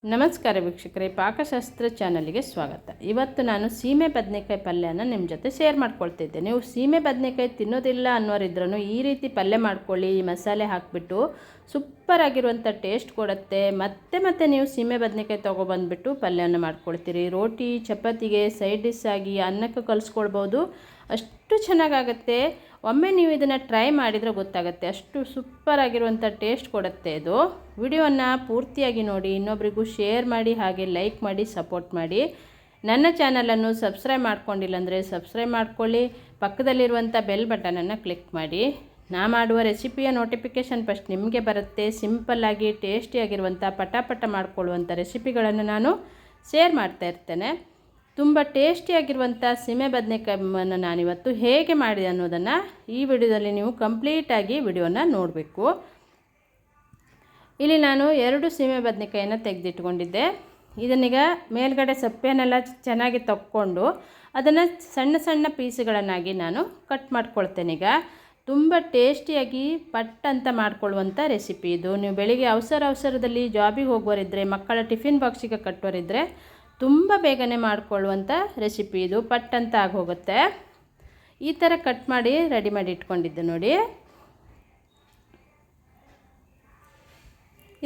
ನಮಸ್ಕಾರ ವೀಕ್ಷಕರೇ, ಪಾಕಶಾಸ್ತ್ರ ಚಾನಲ್ಗೆ ಸ್ವಾಗತ. ಇವತ್ತು ನಾನು ಸೀಮೆ ಬದನೆಕಾಯಿ ಪಲ್ಯನ ನಿಮ್ಮ ಜೊತೆ ಶೇರ್ ಮಾಡ್ಕೊಳ್ತಿದ್ದೆ. ನೀವು ಸೀಮೆ ಬದನೆಕಾಯಿ ತಿನ್ನೋದಿಲ್ಲ ಅನ್ನೋರಿದ್ರೂ ಈ ರೀತಿ ಪಲ್ಯ ಮಾಡ್ಕೊಳ್ಳಿ. ಈ ಮಸಾಲೆ ಹಾಕಿಬಿಟ್ಟು ಸೂಪರ್ ಆಗಿರುವಂಥ ಟೇಸ್ಟ್ ಕೊಡುತ್ತೆ. ಮತ್ತೆ ನೀವು ಸೀಮೆ ಬದನೆಕಾಯಿ ತೊಗೊಬಂದುಬಿಟ್ಟು ಪಲ್ಯನ ಮಾಡ್ಕೊಳ್ತೀರಿ. ರೋಟಿ ಚಪಾತಿಗೆ ಸೈಡ್ ಡಿಶ್ ಆಗಿ ಅನ್ನಕ್ಕೆ ಕಲಿಸ್ಕೊಳ್ಬೋದು. ಅಷ್ಟು ಚೆನ್ನಾಗಾಗುತ್ತೆ. ಒಮ್ಮೆ ನೀವು ಇದನ್ನು ಟ್ರೈ ಮಾಡಿದರೆ ಗೊತ್ತಾಗುತ್ತೆ, ಅಷ್ಟು ಸೂಪರ್ ಆಗಿರುವಂಥ ಟೇಸ್ಟ್ ಕೊಡುತ್ತೆ ಇದು. ವಿಡಿಯೋವನ್ನು ಪೂರ್ತಿಯಾಗಿ ನೋಡಿ, ಇನ್ನೊಬ್ರಿಗೂ ಶೇರ್ ಮಾಡಿ, ಹಾಗೆ ಲೈಕ್ ಮಾಡಿ ಸಪೋರ್ಟ್ ಮಾಡಿ. ನನ್ನ ಚಾನಲನ್ನು ಸಬ್ಸ್ಕ್ರೈಬ್ ಮಾಡ್ಕೊಂಡಿಲ್ಲ ಅಂದರೆ ಸಬ್ಸ್ಕ್ರೈಬ್ ಮಾಡ್ಕೊಳ್ಳಿ. ಪಕ್ಕದಲ್ಲಿರುವಂಥ ಬೆಲ್ ಬಟನನ್ನು ಕ್ಲಿಕ್ ಮಾಡಿ. ನಾ ಮಾಡುವ ರೆಸಿಪಿಯ ನೋಟಿಫಿಕೇಷನ್ ಫಸ್ಟ್ ನಿಮಗೆ ಬರುತ್ತೆ. ಸಿಂಪಲ್ಲಾಗಿ ಟೇಸ್ಟಿಯಾಗಿರುವಂಥ ಪಟಾಪಟ ಮಾಡ್ಕೊಳ್ಳುವಂಥ ರೆಸಿಪಿಗಳನ್ನು ನಾನು ಶೇರ್ ಮಾಡ್ತಾ ಇರ್ತೇನೆ. ತುಂಬ ಟೇಸ್ಟಿಯಾಗಿರುವಂಥ ಸೀಮೆ ಬದನೆಕಾಯನ್ನು ನಾನಿವತ್ತು ಹೇಗೆ ಮಾಡಿದೆ ಅನ್ನೋದನ್ನು ಈ ವಿಡಿಯೋದಲ್ಲಿ ನೀವು ಕಂಪ್ಲೀಟಾಗಿ ವಿಡಿಯೋನ ನೋಡಬೇಕು. ಇಲ್ಲಿ ನಾನು 2 ಸೀಮೆ ಬದನೆಕಾಯನ್ನು ತೆಗೆದಿಟ್ಕೊಂಡಿದ್ದೆ. ಇದನ್ನೀಗ ಮೇಲ್ಗಡೆ ಸಪ್ಪೆನೆಲ್ಲ ಚೆನ್ನಾಗಿ ತಕ್ಕೊಂಡು ಅದನ್ನು ಸಣ್ಣ ಸಣ್ಣ ಪೀಸ್ಗಳನ್ನಾಗಿ ನಾನು ಕಟ್ ಮಾಡ್ಕೊಳ್ತೇನೆ. ಈಗ ತುಂಬ ಟೇಸ್ಟಿಯಾಗಿ ಪಟ್ ಅಂತ ಮಾಡ್ಕೊಳ್ಳುವಂಥ ರೆಸಿಪಿ ಇದು. ನೀವು ಬೆಳಿಗ್ಗೆ ಅವಸರದಲ್ಲಿ ಜಾಬಿಗೆ ಹೋಗೋರಿದ್ದರೆ, ಮಕ್ಕಳ ಟಿಫಿನ್ ಬಾಕ್ಸಿಗೆ ಕಟ್ಟೋರಿದ್ದರೆ ತುಂಬ ಬೇಗನೆ ಮಾಡಿಕೊಳ್ಳುವಂಥ ರೆಸಿಪಿ ಇದು. ಪಟ್ ಅಂತ ಆಗೋಗುತ್ತೆ. ಈ ಥರ ಕಟ್ ಮಾಡಿ ರೆಡಿ ಮಾಡಿ ಇಟ್ಕೊಂಡಿದ್ದೆ ನೋಡಿ.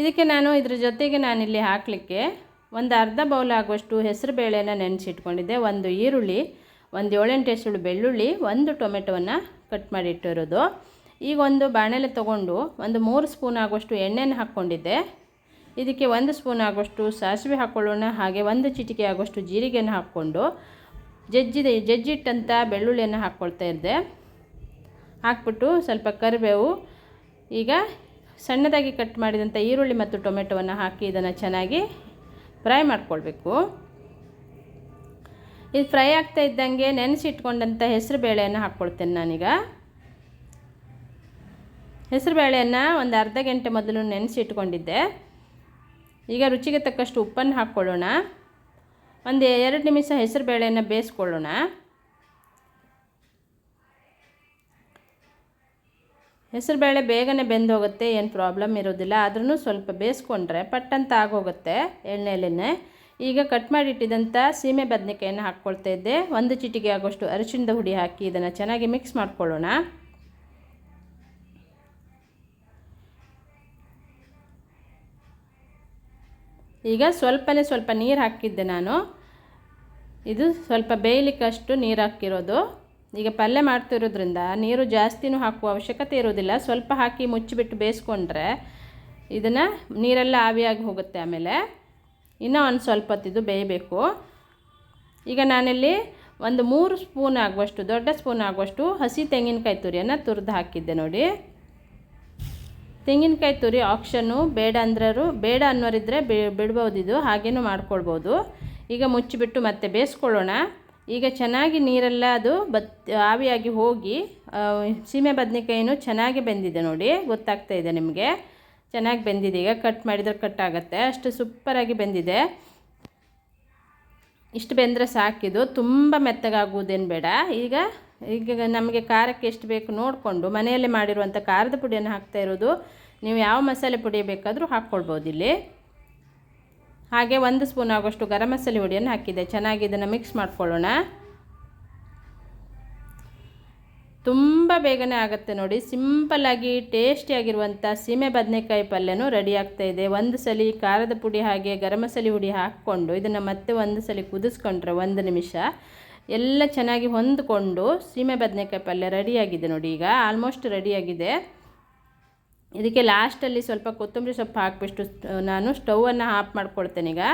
ಇದಕ್ಕೆ ನಾನು ಇದ್ರ ಜೊತೆಗೆ ನಾನಿಲ್ಲಿ ಹಾಕಲಿಕ್ಕೆ ಒಂದು ಅರ್ಧ ಬೌಲ್ ಆಗುವಷ್ಟು ಹೆಸರು ಬೇಳೆನ ನೆನೆಸಿಟ್ಕೊಂಡಿದ್ದೆ, 1 ಈರುಳ್ಳಿ, 1 7-8 ಎಸಳು ಬೆಳ್ಳುಳ್ಳಿ, 1 ಟೊಮೆಟೊವನ್ನು ಕಟ್ ಮಾಡಿ ಇಟ್ಟಿರೋದು. ಈಗ ಒಂದು ಬಾಣಲೆ ತೊಗೊಂಡು ಒಂದು 3 ಸ್ಪೂನ್ ಆಗುವಷ್ಟು ಎಣ್ಣೆನ ಹಾಕ್ಕೊಂಡಿದ್ದೆ. ಇದಕ್ಕೆ 1 ಸ್ಪೂನ್ ಆಗುವಷ್ಟು ಸಾಸಿವೆ ಹಾಕ್ಕೊಳ್ಳೋಣ. ಹಾಗೆ 1 ಚಿಟಿಕೆ ಆಗುವಷ್ಟು ಜೀರಿಗೆಯನ್ನು ಹಾಕ್ಕೊಂಡು ಜಜ್ಜಿಟ್ಟಂಥ ಬೆಳ್ಳುಳ್ಳಿಯನ್ನು ಹಾಕ್ಕೊಳ್ತಾ ಇದ್ದೆ. ಹಾಕ್ಬಿಟ್ಟು ಸ್ವಲ್ಪ ಕರಿಬೇವು, ಈಗ ಸಣ್ಣದಾಗಿ ಕಟ್ ಮಾಡಿದಂಥ ಈರುಳ್ಳಿ ಮತ್ತು ಟೊಮೆಟೊವನ್ನು ಹಾಕಿ ಇದನ್ನು ಚೆನ್ನಾಗಿ ಫ್ರೈ ಮಾಡ್ಕೊಳ್ಬೇಕು. ಇದು ಫ್ರೈ ಆಗ್ತಾ ಇದ್ದಂಗೆ ನೆನೆಸಿಟ್ಕೊಂಡಂಥ ಹೆಸರು ಬೇಳೆಯನ್ನು ಹಾಕ್ಕೊಳ್ತೇನೆ ನಾನೀಗ. ಹೆಸರು ಬೇಳೆಯನ್ನು ಒಂದು ಅರ್ಧ ಗಂಟೆ ಮೊದಲು ನೆನೆಸಿಟ್ಕೊಂಡಿದ್ದೆ. ಈಗ ರುಚಿಗೆ ತಕ್ಕಷ್ಟು ಉಪ್ಪನ್ನು ಹಾಕ್ಕೊಳ್ಳೋಣ. ಒಂದು 2 ನಿಮಿಷ ಹೆಸರು ಬೇಳೆಯನ್ನು ಬೇಯಿಸ್ಕೊಳ್ಳೋಣ. ಹೆಸರುಬೇಳೆ ಬೇಗನೆ ಬೆಂದೋಗುತ್ತೆ, ಏನು ಪ್ರಾಬ್ಲಮ್ ಇರೋದಿಲ್ಲ. ಆದ್ರೂ ಸ್ವಲ್ಪ ಬೇಯಿಸ್ಕೊಂಡ್ರೆ ಪಟ್ಟಂತ ಆಗೋಗುತ್ತೆ ಎಣ್ಣೆಯಲ್ಲೇ. ಈಗ ಕಟ್ ಮಾಡಿಟ್ಟಿದ್ದಂಥ ಸೀಮೆ ಬದನೆಕಾಯನ್ನು ಹಾಕ್ಕೊಳ್ತಾ ಇದ್ದೆ. 1 ಚಿಟಿಕೆ ಆಗೋಷ್ಟು ಅರಿಶಿಣದ ಹುಡಿ ಹಾಕಿ ಇದನ್ನು ಚೆನ್ನಾಗಿ ಮಿಕ್ಸ್ ಮಾಡ್ಕೊಳ್ಳೋಣ. ಈಗ ಸ್ವಲ್ಪ ನೀರು ಹಾಕಿದ್ದೆ ನಾನು. ಇದು ಸ್ವಲ್ಪ ಬೇಯಲಿಕ್ಕಷ್ಟು ನೀರು ಹಾಕಿರೋದು. ಈಗ ಪಲ್ಯ ಮಾಡ್ತಿರೋದ್ರಿಂದ ನೀರು ಜಾಸ್ತಿನೂ ಹಾಕುವ ಅವಶ್ಯಕತೆ ಇರೋದಿಲ್ಲ. ಸ್ವಲ್ಪ ಹಾಕಿ ಮುಚ್ಚಿಬಿಟ್ಟು ಬೇಯಿಸ್ಕೊಂಡ್ರೆ ಇದನ್ನು ನೀರೆಲ್ಲ ಆವಿಯಾಗಿ ಹೋಗುತ್ತೆ. ಆಮೇಲೆ ಇನ್ನೂ ಒಂದು ಸ್ವಲ್ಪ ಹೊತ್ತಿದ್ದು ಬೇಯಬೇಕು. ಈಗ ನಾನಿಲ್ಲಿ ಒಂದು 3 ಸ್ಪೂನ್ ಆಗುವಷ್ಟು, ದೊಡ್ಡ ಸ್ಪೂನ್ ಆಗುವಷ್ಟು ಹಸಿ ತೆಂಗಿನಕಾಯಿ ತುರಿಯನ್ನು ತುರಿದು ಹಾಕಿದ್ದೆ ನೋಡಿ. ತೆಂಗಿನಕಾಯಿ ತುರಿ ಆಪ್ಷನ್ನು, ಬೇಡ ಅನ್ನೋರಿದ್ದರೆ ಬಿಡ್ಬೋದು, ಇದು ಹಾಗೇನೂ ಮಾಡ್ಕೊಳ್ಬೋದು. ಈಗ ಮುಚ್ಚಿಬಿಟ್ಟು ಮತ್ತೆ ಬೇಯಿಸ್ಕೊಳ್ಳೋಣ. ಈಗ ಚೆನ್ನಾಗಿ ನೀರೆಲ್ಲ ಅದು ಆವಿಯಾಗಿ ಹೋಗಿ ಸೀಮೆ ಬದನೆಕಾಯಿನೂ ಚೆನ್ನಾಗಿ ಬೆಂದಿದೆ ನೋಡಿ, ಗೊತ್ತಾಗ್ತಾ ಇದೆ ನಿಮಗೆ. ಚೆನ್ನಾಗಿ ಬೆಂದಿದೆ. ಈಗ ಕಟ್ ಮಾಡಿದರೆ ಕಟ್ ಆಗುತ್ತೆ, ಅಷ್ಟು ಸೂಪರಾಗಿ ಬೆಂದಿದೆ. ಇಷ್ಟು ಬೆಂದರೆ ಸಾಕಿದು, ತುಂಬ ಮೆತ್ತಗಾಗುವುದೇನು ಬೇಡ. ಈಗ ನಮಗೆ ಖಾರಕ್ಕೆ ಎಷ್ಟು ಬೇಕು ನೋಡಿಕೊಂಡು ಮನೆಯಲ್ಲೇ ಮಾಡಿರುವಂಥ ಖಾರದ ಪುಡಿಯನ್ನು ಹಾಕ್ತಾ ಇರೋದು. ನೀವು ಯಾವ ಮಸಾಲೆ ಪುಡಿ ಬೇಕಾದರೂ ಹಾಕ್ಕೊಳ್ಬೋದು ಇಲ್ಲಿ. ಹಾಗೆ 1 ಸ್ಪೂನ್ ಆಗೋಷ್ಟು ಗರಂ ಮಸಾಲೆ ಹುಡಿಯನ್ನು ಹಾಕಿದೆ. ಚೆನ್ನಾಗಿ ಇದನ್ನು ಮಿಕ್ಸ್ ಮಾಡ್ಕೊಳ್ಳೋಣ. ತುಂಬ ಬೇಗನೆ ಆಗುತ್ತೆ ನೋಡಿ. ಸಿಂಪಲ್ಲಾಗಿ ಟೇಸ್ಟಿಯಾಗಿರುವಂಥ ಸೀಮೆ ಬದನೆಕಾಯಿ ಪಲ್ಯನೂ ರೆಡಿ ಆಗ್ತಾ ಇದೆ. 1 ಸಲ ಖಾರದ ಪುಡಿ ಹಾಗೆ ಗರಂ ಮಸಾಲೆ ಹುಡಿ ಹಾಕ್ಕೊಂಡು ಇದನ್ನು ಮತ್ತೆ 1 ಸಲ ಕುದಿಸ್ಕೊಂಡ್ರೆ 1 ನಿಮಿಷ ಎಲ್ಲ ಚೆನ್ನಾಗಿ ಹೊಂದ್ಕೊಂಡು ಸೀಮೆ ಬದನೆಕಾಯಿ ಪಲ್ಯ ರೆಡಿಯಾಗಿದೆ ನೋಡಿ. ಈಗ ಆಲ್ಮೋಸ್ಟ್ ರೆಡಿಯಾಗಿದೆ. ಇದಕ್ಕೆ ಲಾಸ್ಟಲ್ಲಿ ಸ್ವಲ್ಪ ಕೊತ್ತಂಬರಿ ಸೊಪ್ಪು ಹಾಕಿಬಿಟ್ಟು ನಾನು ಸ್ಟವನ್ನು ಆಫ್ ಮಾಡ್ಕೊಳ್ತೇನೆ. ಈಗ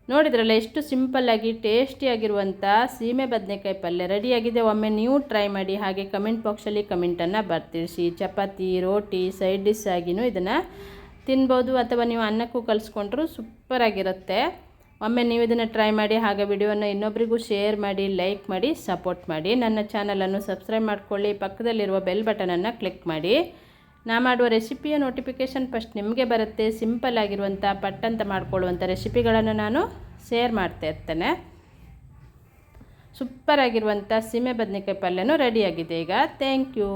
ನೋಡಿದ್ರಲ್ಲ ಎಷ್ಟು ಸಿಂಪಲ್ಲಾಗಿ ಟೇಸ್ಟಿಯಾಗಿರುವಂಥ ಸೀಮೆ ಬದನೆಕಾಯಿ ಪಲ್ಯ ರೆಡಿಯಾಗಿದೆ. ಒಮ್ಮೆ ನೀವು ಟ್ರೈ ಮಾಡಿ. ಹಾಗೆ ಕಮೆಂಟ್ ಬಾಕ್ಸಲ್ಲಿ ಕಮೆಂಟನ್ನು ಬರ್ತಿರಿಸಿ. ಚಪಾತಿ, ರೋಟಿ ಸೈಡ್ ಡಿಶ್ ಆಗಿನೂ ಇದನ್ನು ತಿನ್ಬೋದು, ಅಥವಾ ನೀವು ಅನ್ನಕ್ಕೂ ಕಲಿಸ್ಕೊಂಡ್ರೂ ಸೂಪರಾಗಿರುತ್ತೆ. ಒಮ್ಮೆ ನೀವು ಇದನ್ನು ಟ್ರೈ ಮಾಡಿ. ಹಾಗೆ ವಿಡಿಯೋನ ಇನ್ನೊಬ್ರಿಗೂ ಶೇರ್ ಮಾಡಿ, ಲೈಕ್ ಮಾಡಿ, ಸಪೋರ್ಟ್ ಮಾಡಿ. ನನ್ನ ಚಾನಲನ್ನು ಸಬ್ಸ್ಕ್ರೈಬ್ ಮಾಡ್ಕೊಳ್ಳಿ. ಪಕ್ಕದಲ್ಲಿರುವ ಬೆಲ್ ಬಟನನ್ನು ಕ್ಲಿಕ್ ಮಾಡಿ. ನಾ ಮಾಡುವ ರೆಸಿಪಿಯ ನೋಟಿಫಿಕೇಷನ್ ಫಸ್ಟ್ ನಿಮಗೆ ಬರುತ್ತೆ. ಸಿಂಪಲ್ ಆಗಿರುವಂಥ ಪಟ್ಟಂತ ಮಾಡ್ಕೊಳ್ಳುವಂಥ ರೆಸಿಪಿಗಳನ್ನು ನಾನು ಶೇರ್ ಮಾಡ್ತಾ ಇರ್ತೇನೆ. ಸೂಪರಾಗಿರುವಂಥ ಸೀಮೆ ಬದನೆಕಾಯಿ ಪಲ್ಯನೂ ರೆಡಿಯಾಗಿದೆ ಈಗ. Thank you.